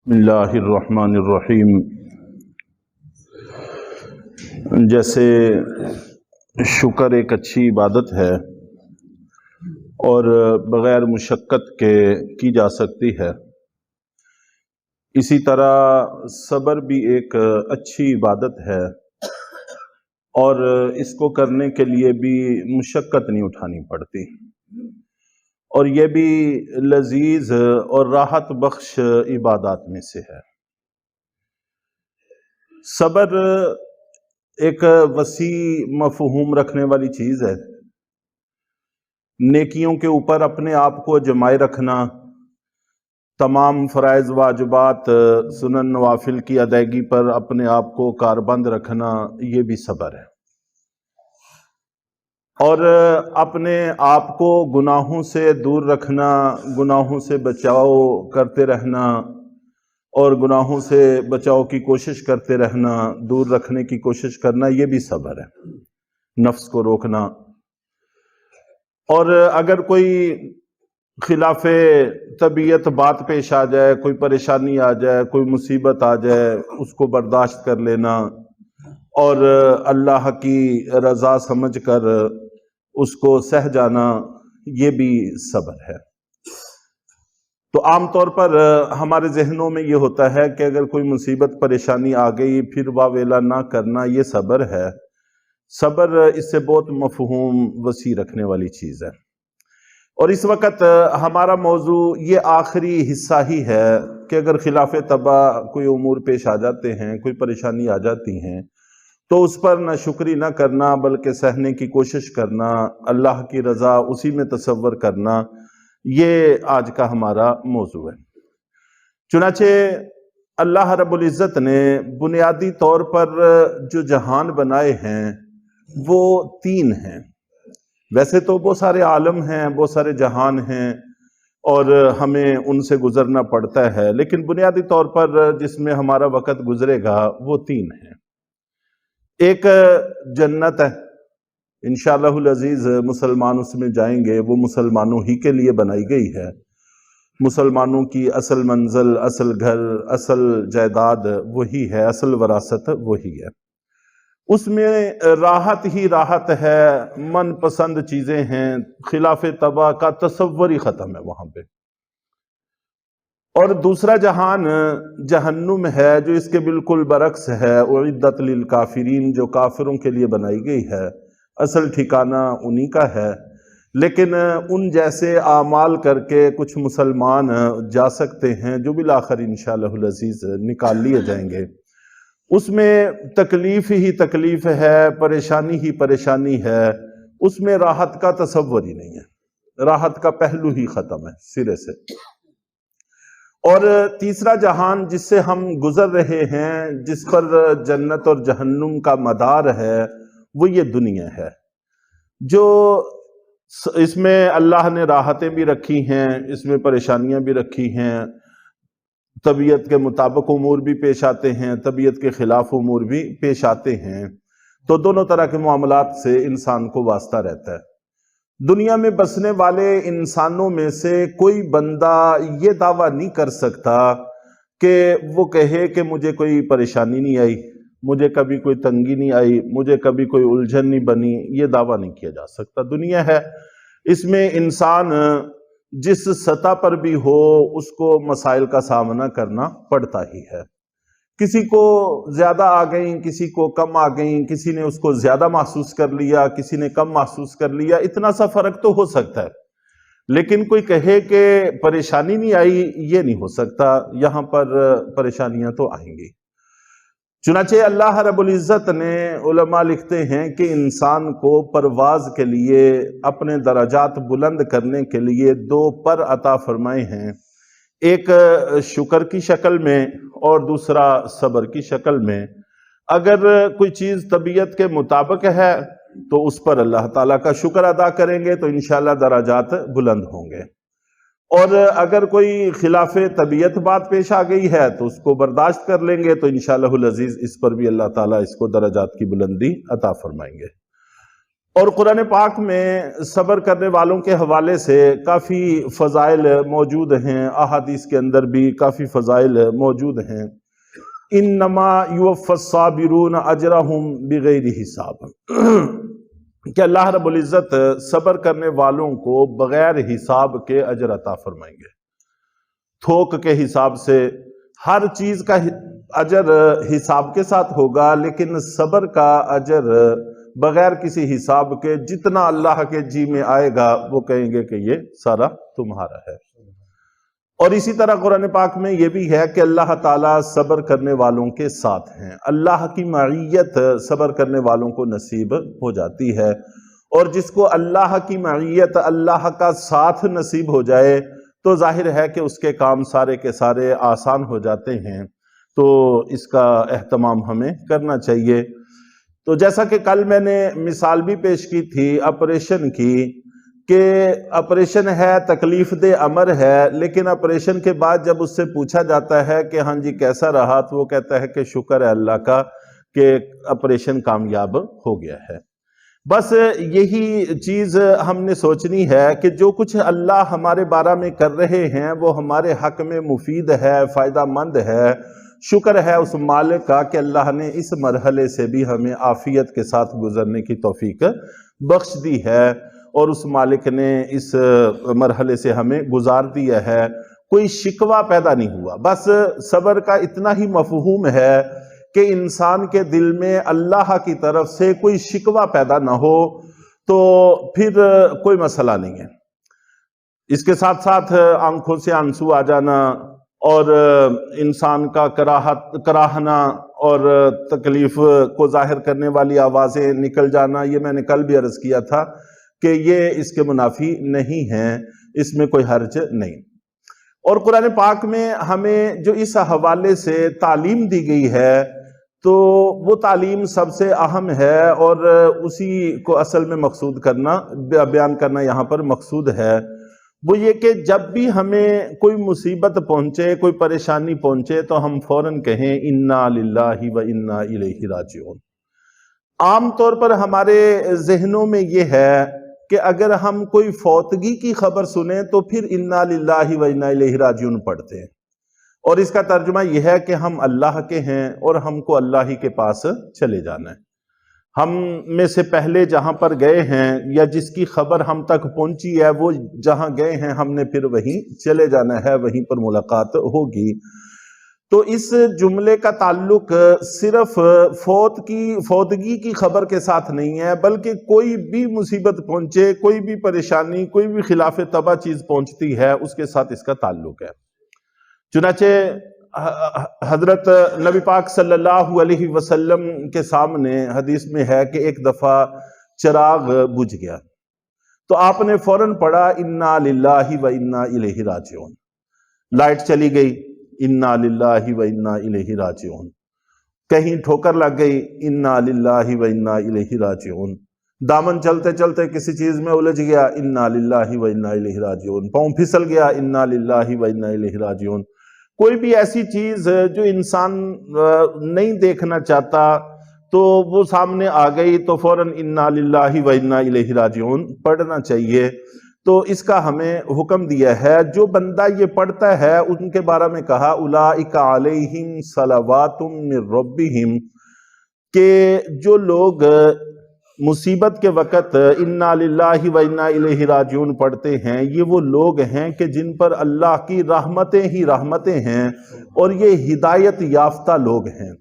بسم اللہ الرحمن الرحیم۔ جیسے شکر ایک اچھی عبادت ہے اور بغیر مشقت کے کی جا سکتی ہے، اسی طرح صبر بھی ایک اچھی عبادت ہے اور اس کو کرنے کے لیے بھی مشقت نہیں اٹھانی پڑتی، اور یہ بھی لذیذ اور راحت بخش عبادات میں سے ہے۔ صبر ایک وسیع مفہوم رکھنے والی چیز ہے۔ نیکیوں کے اوپر اپنے آپ کو جمائے رکھنا، تمام فرائض واجبات سنن نوافل کی ادائیگی پر اپنے آپ کو کاربند رکھنا، یہ بھی صبر ہے۔ اور اپنے آپ کو گناہوں سے دور رکھنا، گناہوں سے بچاؤ کرتے رہنا اور گناہوں سے بچاؤ کی کوشش کرتے رہنا، دور رکھنے کی کوشش کرنا، یہ بھی صبر ہے، نفس کو روکنا۔ اور اگر کوئی خلاف طبیعت بات پیش آ جائے، کوئی پریشانی آ جائے، کوئی مصیبت آ جائے، اس کو برداشت کر لینا اور اللہ کی رضا سمجھ کر اس کو سہ جانا، یہ بھی صبر ہے۔ تو عام طور پر ہمارے ذہنوں میں یہ ہوتا ہے کہ اگر کوئی مصیبت پریشانی آ گئی پھر واویلا نہ کرنا، یہ صبر ہے۔ صبر اس سے بہت مفہوم وسیع رکھنے والی چیز ہے، اور اس وقت ہمارا موضوع یہ آخری حصہ ہی ہے کہ اگر خلاف طبع کوئی امور پیش آ جاتے ہیں، کوئی پریشانی آ جاتی ہیں، تو اس پر نہ شکری نہ کرنا بلکہ سہنے کی کوشش کرنا، اللہ کی رضا اسی میں تصور کرنا، یہ آج کا ہمارا موضوع ہے۔ چنانچہ اللہ رب العزت نے بنیادی طور پر جو جہان بنائے ہیں وہ تین ہیں۔ ویسے تو بہت سارے عالم ہیں، بہت سارے جہان ہیں اور ہمیں ان سے گزرنا پڑتا ہے، لیکن بنیادی طور پر جس میں ہمارا وقت گزرے گا وہ تین ہیں۔ ایک جنت ہے، انشاءاللہ العزیز مسلمان اس میں جائیں گے، وہ مسلمانوں ہی کے لیے بنائی گئی ہے۔ مسلمانوں کی اصل منزل، اصل گھر، اصل جائیداد وہی ہے، اصل وراثت وہی ہے۔ اس میں راحت ہی راحت ہے، من پسند چیزیں ہیں، خلاف طبع کا تصور ہی ختم ہے وہاں پہ۔ اور دوسرا جہان جہنم ہے، جو اس کے بالکل برعکس ہے، اعدت للکافرین، جو کافروں کے لیے بنائی گئی ہے۔ اصل ٹھکانہ انہی کا ہے، لیکن ان جیسے اعمال کر کے کچھ مسلمان جا سکتے ہیں جو بالآخر انشاءاللہ العزیز نکال لیے جائیں گے۔ اس میں تکلیف ہی تکلیف ہے، پریشانی ہی پریشانی ہے، اس میں راحت کا تصور ہی نہیں ہے، راحت کا پہلو ہی ختم ہے سرے سے۔ اور تیسرا جہان جس سے ہم گزر رہے ہیں، جس پر جنت اور جہنم کا مدار ہے، وہ یہ دنیا ہے، جو اس میں اللہ نے راحتیں بھی رکھی ہیں، اس میں پریشانیاں بھی رکھی ہیں، طبیعت کے مطابق امور بھی پیش آتے ہیں، طبیعت کے خلاف امور بھی پیش آتے ہیں، تو دونوں طرح کے معاملات سے انسان کو واسطہ رہتا ہے۔ دنیا میں بسنے والے انسانوں میں سے کوئی بندہ یہ دعویٰ نہیں کر سکتا کہ وہ کہے کہ مجھے کوئی پریشانی نہیں آئی، مجھے کبھی کوئی تنگی نہیں آئی، مجھے کبھی کوئی الجھن نہیں بنی، یہ دعویٰ نہیں کیا جا سکتا۔ دنیا ہے، اس میں انسان جس سطح پر بھی ہو اس کو مسائل کا سامنا کرنا پڑتا ہی ہے۔ کسی کو زیادہ آ گئیں، کسی کو کم آ گئیں، کسی نے اس کو زیادہ محسوس کر لیا، کسی نے کم محسوس کر لیا، اتنا سا فرق تو ہو سکتا ہے، لیکن کوئی کہے کہ پریشانی نہیں آئی، یہ نہیں ہو سکتا۔ یہاں پر پریشانیاں تو آئیں گی۔ چنانچہ اللہ رب العزت نے، علماء لکھتے ہیں کہ انسان کو پرواز کے لیے، اپنے درجات بلند کرنے کے لیے دو پر عطا فرمائے ہیں، ایک شکر کی شکل میں اور دوسرا صبر کی شکل میں۔ اگر کوئی چیز طبیعت کے مطابق ہے تو اس پر اللہ تعالیٰ کا شکر ادا کریں گے تو انشاءاللہ درجات بلند ہوں گے، اور اگر کوئی خلاف طبیعت بات پیش آ گئی ہے تو اس کو برداشت کر لیں گے تو انشاءاللہ العزیز اس پر بھی اللہ تعالیٰ اس کو درجات کی بلندی عطا فرمائیں گے۔ اور قرآن پاک میں صبر کرنے والوں کے حوالے سے کافی فضائل موجود ہیں، احادیث کے اندر بھی کافی فضائل موجود ہیں۔ انما یوفی الصابرون اجرہم بغیر حساب، کہ اللہ رب العزت صبر کرنے والوں کو بغیر حساب کے اجر عطا فرمائیں گے، تھوک کے حساب سے۔ ہر چیز کا اجر حساب کے ساتھ ہوگا، لیکن صبر کا اجر بغیر کسی حساب کے جتنا اللہ کے جی میں آئے گا وہ کہیں گے کہ یہ سارا تمہارا ہے۔ اور اسی طرح قرآن پاک میں یہ بھی ہے کہ اللہ تعالیٰ صبر کرنے والوں کے ساتھ ہیں، اللہ کی معیت صبر کرنے والوں کو نصیب ہو جاتی ہے۔ اور جس کو اللہ کی معیت، اللہ کا ساتھ نصیب ہو جائے تو ظاہر ہے کہ اس کے کام سارے کے سارے آسان ہو جاتے ہیں، تو اس کا اہتمام ہمیں کرنا چاہیے۔ تو جیسا کہ کل میں نے مثال بھی پیش کی تھی آپریشن کی، کہ آپریشن ہے، تکلیف دہ امر ہے، لیکن آپریشن کے بعد جب اس سے پوچھا جاتا ہے کہ ہاں جی کیسا رہا، تو وہ کہتا ہے کہ شکر ہے اللہ کا کہ آپریشن کامیاب ہو گیا ہے۔ بس یہی چیز ہم نے سوچنی ہے کہ جو کچھ اللہ ہمارے بارے میں کر رہے ہیں وہ ہمارے حق میں مفید ہے، فائدہ مند ہے۔ شکر ہے اس مالک کا کہ اللہ نے اس مرحلے سے بھی ہمیں عافیت کے ساتھ گزرنے کی توفیق بخش دی ہے، اور اس مالک نے اس مرحلے سے ہمیں گزار دیا ہے، کوئی شکوہ پیدا نہیں ہوا۔ بس صبر کا اتنا ہی مفہوم ہے کہ انسان کے دل میں اللہ کی طرف سے کوئی شکوہ پیدا نہ ہو تو پھر کوئی مسئلہ نہیں ہے۔ اس کے ساتھ ساتھ آنکھوں سے آنسو آ جانا اور انسان کا کراہنا اور تکلیف کو ظاہر کرنے والی آوازیں نکل جانا، یہ میں نے کل بھی عرض کیا تھا کہ یہ اس کے منافی نہیں ہیں، اس میں کوئی حرج نہیں۔ اور قرآن پاک میں ہمیں جو اس حوالے سے تعلیم دی گئی ہے تو وہ تعلیم سب سے اہم ہے، اور اسی کو اصل میں مقصود کرنا، بیان کرنا یہاں پر مقصود ہے۔ وہ یہ کہ جب بھی ہمیں کوئی مصیبت پہنچے، کوئی پریشانی پہنچے تو ہم فوراً کہیں انا للہ و انا الیہ راجعون۔ عام طور پر ہمارے ذہنوں میں یہ ہے کہ اگر ہم کوئی فوتگی کی خبر سنیں تو پھر انا للہ و انا الیہ راجعون پڑھتے ہیں، اور اس کا ترجمہ یہ ہے کہ ہم اللہ کے ہیں اور ہم کو اللہ ہی کے پاس چلے جانا ہے۔ ہم میں سے پہلے جہاں پر گئے ہیں یا جس کی خبر ہم تک پہنچی ہے، وہ جہاں گئے ہیں ہم نے پھر وہیں چلے جانا ہے، وہیں پر ملاقات ہوگی۔ تو اس جملے کا تعلق صرف فوتگی کی خبر کے ساتھ نہیں ہے، بلکہ کوئی بھی مصیبت پہنچے، کوئی بھی پریشانی، کوئی بھی خلاف طبع چیز پہنچتی ہے، اس کے ساتھ اس کا تعلق ہے۔ چنانچہ حضرت نبی پاک صلی اللہ علیہ وسلم کے سامنے حدیث میں ہے کہ ایک دفعہ چراغ بجھ گیا تو آپ نے فوراً پڑھا انا للہ و انا الیہ راجعون۔ لائٹ چلی گئی، انا للہ و انا الیہ راجعون۔ کہیں ٹھوکر لگ گئی، انا للہ و انا الیہ راجعون۔ دامن چلتے چلتے کسی چیز میں الجھ گیا، انا للہ و انا الیہ راجعون۔ پاؤں پھسل گیا، انا للہ و انا الیہ راجعون۔ کوئی بھی ایسی چیز جو انسان نہیں دیکھنا چاہتا تو وہ سامنے آ گئی تو فوراً انا للہ و انا الیہ راجعون پڑھنا چاہیے۔ تو اس کا ہمیں حکم دیا ہے، جو بندہ یہ پڑھتا ہے ان کے بارے میں کہا اولئک علیہم صلوات من ربہم، کہ جو لوگ مصیبت کے وقت انا للہ و انا الیہ راجعون پڑھتے ہیں، یہ وہ لوگ ہیں کہ جن پر اللہ کی رحمتیں ہی رحمتیں ہیں، اور یہ ہدایت یافتہ لوگ ہیں۔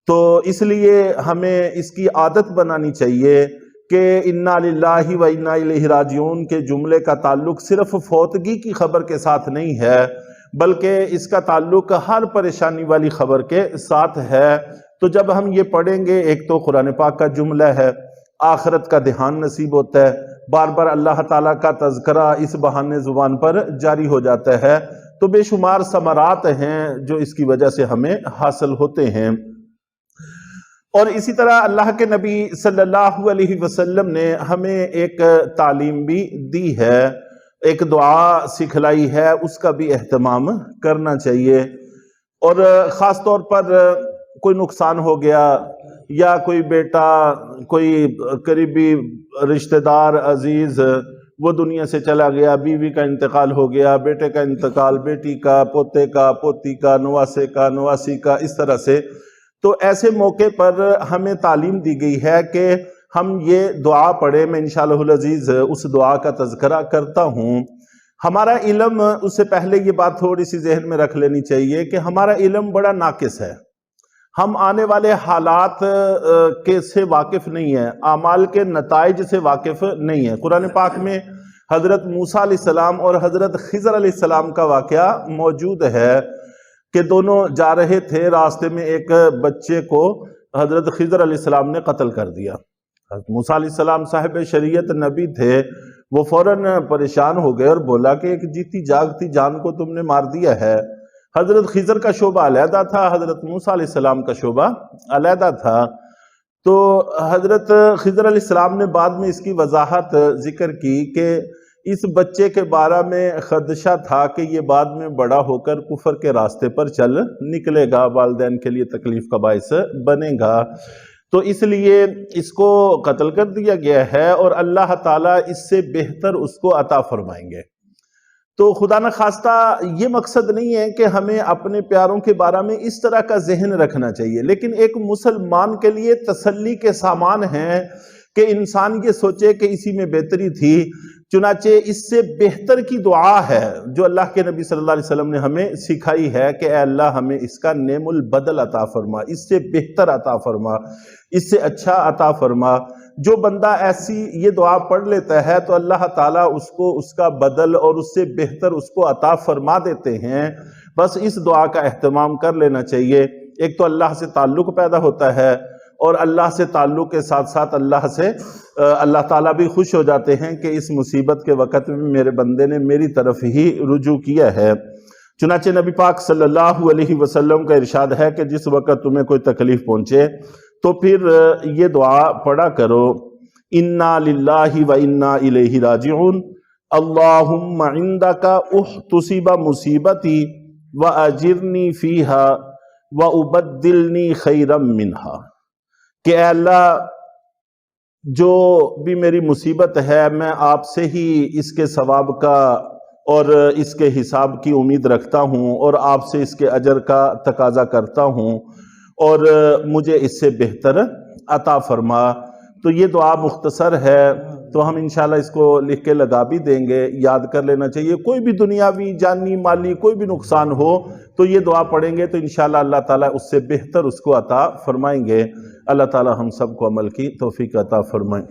تو اس لیے ہمیں اس کی عادت بنانی چاہیے کہ انا للہ و انا الیہ راجعون کے جملے کا تعلق صرف فوتگی کی خبر کے ساتھ نہیں ہے، بلکہ اس کا تعلق ہر پریشانی والی خبر کے ساتھ ہے۔ تو جب ہم یہ پڑھیں گے، ایک تو قرآن پاک کا جملہ ہے، آخرت کا دھیان نصیب ہوتا ہے، بار بار اللہ تعالیٰ کا تذکرہ اس بہانے زبان پر جاری ہو جاتا ہے، تو بے شمار ثمرات ہیں جو اس کی وجہ سے ہمیں حاصل ہوتے ہیں۔ اور اسی طرح اللہ کے نبی صلی اللہ علیہ وسلم نے ہمیں ایک تعلیم بھی دی ہے، ایک دعا سکھلائی ہے، اس کا بھی اہتمام کرنا چاہیے۔ اور خاص طور پر کوئی نقصان ہو گیا یا کوئی بیٹا، کوئی قریبی رشتہ دار عزیز وہ دنیا سے چلا گیا، بیوی کا انتقال ہو گیا، بیٹے کا انتقال، بیٹی کا، پوتے کا، پوتی کا، نواسے کا، نواسی کا، اس طرح سے، تو ایسے موقع پر ہمیں تعلیم دی گئی ہے کہ ہم یہ دعا پڑھیں۔ میں انشاءاللہ العزیز اس دعا کا تذکرہ کرتا ہوں۔ ہمارا علم، اس سے پہلے یہ بات تھوڑی سی ذہن میں رکھ لینی چاہیے کہ ہمارا علم بڑا ناقص ہے، ہم آنے والے حالات کے سے واقف نہیں ہیں، اعمال کے نتائج سے واقف نہیں ہیں۔ قرآن پاک میں حضرت موسیٰ علیہ السلام اور حضرت خضر علیہ السلام کا واقعہ موجود ہے کہ دونوں جا رہے تھے، راستے میں ایک بچے کو حضرت خضر علیہ السلام نے قتل کر دیا۔ حضرت موسیٰ علیہ السلام صاحب شریعت نبی تھے، وہ فوراً پریشان ہو گئے اور بولا کہ ایک جیتی جاگتی جان کو تم نے مار دیا ہے۔ حضرت خضر کا شعبہ علیحدہ تھا، حضرت موسیٰ علیہ السلام کا شعبہ علیحدہ تھا۔ تو حضرت خضر علیہ السلام نے بعد میں اس کی وضاحت ذکر کی کہ اس بچے کے بارے میں خدشہ تھا کہ یہ بعد میں بڑا ہو کر کفر کے راستے پر چل نکلے گا، والدین کے لیے تکلیف کا باعث بنے گا، تو اس لیے اس کو قتل کر دیا گیا ہے اور اللہ تعالیٰ اس سے بہتر اس کو عطا فرمائیں گے۔ تو خدا نخواستہ یہ مقصد نہیں ہے کہ ہمیں اپنے پیاروں کے بارے میں اس طرح کا ذہن رکھنا چاہیے، لیکن ایک مسلمان کے لیے تسلی کے سامان ہیں کہ انسان یہ سوچے کہ اسی میں بہتری تھی، چنانچہ اس سے بہتر کی دعا ہے جو اللہ کے نبی صلی اللہ علیہ وسلم نے ہمیں سکھائی ہے کہ اے اللہ ہمیں اس کا نعم البدل عطا فرما، اس سے بہتر عطا فرما، اس سے اچھا عطا فرما۔ جو بندہ ایسی یہ دعا پڑھ لیتا ہے تو اللہ تعالیٰ اس کو اس کا بدل اور اس سے بہتر اس کو عطا فرما دیتے ہیں۔ بس اس دعا کا اہتمام کر لینا چاہیے۔ ایک تو اللہ سے تعلق پیدا ہوتا ہے، اور اللہ سے تعلق کے ساتھ ساتھ اللہ تعالیٰ بھی خوش ہو جاتے ہیں کہ اس مصیبت کے وقت میں میرے بندے نے میری طرف ہی رجوع کیا ہے۔ چنانچہ نبی پاک صلی اللہ علیہ وسلم کا ارشاد ہے کہ جس وقت تمہیں کوئی تکلیف پہنچے تو پھر یہ دعا پڑھا کرو، انا للہ و انا الیہ راجعون، اللہم عندک احتسب مصیبتی واجرنی فیہا وابدلنی خیرا منہا، کہ اے اللہ جو بھی میری مصیبت ہے میں آپ سے ہی اس کے ثواب کا اور اس کے حساب کی امید رکھتا ہوں اور آپ سے اس کے اجر کا تقاضا کرتا ہوں، اور مجھے اس سے بہتر عطا فرما۔ تو یہ دعا مختصر ہے، تو ہم انشاءاللہ اس کو لکھ کے لگا بھی دیں گے، یاد کر لینا چاہیے۔ کوئی بھی دنیاوی، جانی، مالی کوئی بھی نقصان ہو تو یہ دعا پڑھیں گے تو انشاءاللہ اللہ تعالیٰ اس سے بہتر اس کو عطا فرمائیں گے۔ اللہ تعالیٰ ہم سب کو عمل کی توفیق عطا فرمائیں۔